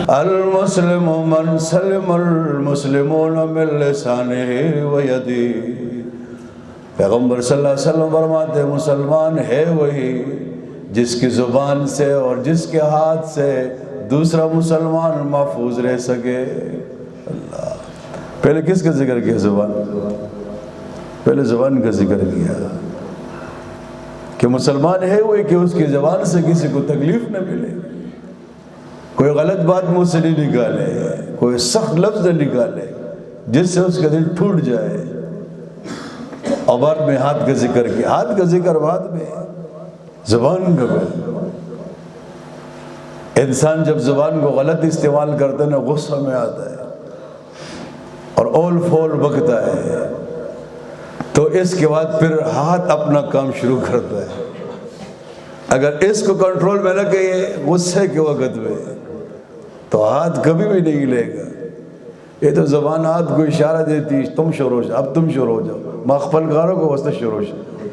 المسلم من سلم المسلمون من لسانه و یده۔ پیغمبر صلی اللہ علیہ وسلم فرماتے ہیں مسلمان ہے وہی جس کی زبان سے اور جس کے ہاتھ سے دوسرا مسلمان محفوظ رہ سکے۔ اللہ، پہلے کس کا ذکر کیا؟ زبان، پہلے زبان کا ذکر کیا کہ مسلمان ہے وہی کہ اس کی زبان سے کسی کو تکلیف نہ ملے، کوئی غلط بات منہ سے نہیں نکالے، کوئی سخت لفظ نہ نکالے جس سے اس کا دل ٹوٹ جائے۔ اور بعد میں ہاتھ کا ذکر کیا، ہاتھ کا ذکر بعد میں، زبان کا پہلے۔ انسان جب زبان کو غلط استعمال کرتا ہے نا، غصہ میں آتا ہے اور اول فول بکتا ہے، تو اس کے بعد پھر ہاتھ اپنا کام شروع کرتا ہے۔ اگر اس کو کنٹرول میں نہ کیے غصے کے وقت میں، تو ہاتھ کبھی بھی نہیں لے گا۔ یہ تو زبان ہاتھ کو اشارہ دیتی، تم شروع جاؤ، اب تم شروع جاؤ، مخفل کاروں کو واسطہ شروع جاؤ،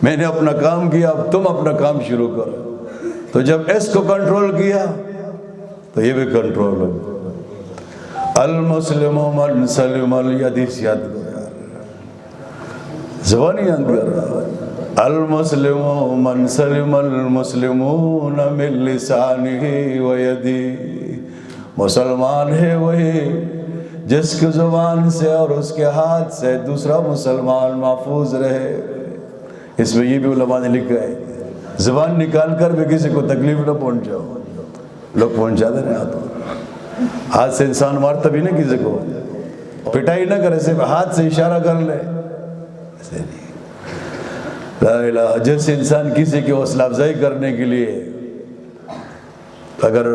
میں نے اپنا کام کیا، اب تم اپنا کام شروع کرو۔ تو جب اس کو کنٹرول کیا تو یہ بھی کنٹرول ہو۔ المسلم من سلم الحدیث یاد کرو یار، زبان یاد کر رہا۔ المسلم من سلم المسلمون من لسانه و یده۔ مسلمان ہے وہی جس کی زبان سے اور اس کے ہاتھ سے دوسرا مسلمان محفوظ رہے۔ اس میں یہ بھی علماء نے لکھا ہے، زبان نکال کر بھی کسی کو تکلیف نہ پہنچاؤ۔ لوگ پہنچا دے رہے ہاتھوں، ہاتھ سے انسان مارتا بھی نہ کسی کو، پٹائی نہ کرے، صرف ہاتھ سے اشارہ کر لے، ایسے نہیں۔ لا الہ، جیسے انسان کسی کی حوصلہ افزائی کرنے کے لیے اگر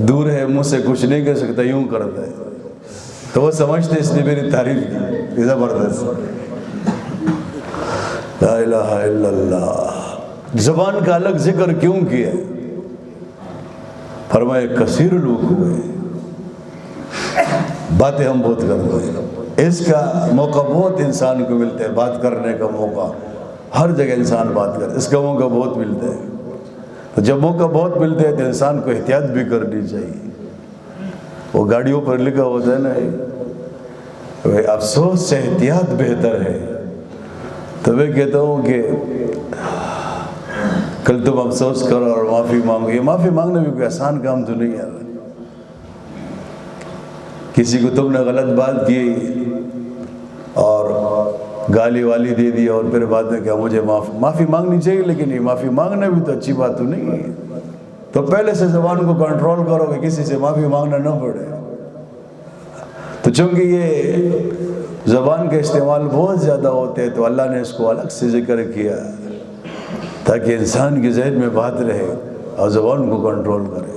دور ہے، منہ سے کچھ نہیں کہہ سکتا، یوں کرتا ہے تو وہ سمجھتے اس نے میری تعریف کی، زبردست۔ لا الہ الا اللہ۔ زبان کا الگ ذکر کیوں کیا؟ فرمایا کثیر لوگ ہوئے، باتیں ہم بہت کرتے ہیں، اس کا موقع بہت انسان کو ملتا ہے، بات کرنے کا موقع ہر جگہ انسان بات کرے، اس کا موقع بہت ملتا ہے۔ تو جب موقع بہت ملتے ہیں تو انسان کو احتیاط بھی کرنی چاہیے۔ وہ گاڑیوں پر لکھا ہوتا ہے نا، افسوس سے احتیاط بہتر ہے۔ تو میں کہتا ہوں کہ کل تم افسوس کرو اور معافی مانگو۔ یہ معافی مانگنا بھی کوئی آسان کام تو نہیں ہے۔ کسی کو تم نے غلط بات کی اور گالی والی دے دی اور پھر بعد میں کیا مجھے معافی مانگنی چاہیے، لیکن یہ معافی مانگنا بھی تو اچھی بات تو نہیں ہے۔ تو پہلے سے زبان کو کنٹرول کرو کہ کسی سے معافی مانگنا نہ پڑے۔ تو چونکہ یہ زبان کا استعمال بہت زیادہ ہوتے ہیں تو اللہ نے اس کو الگ سے ذکر کیا تاکہ انسان کے ذہن میں بات رہے اور زبان کو کنٹرول کرے۔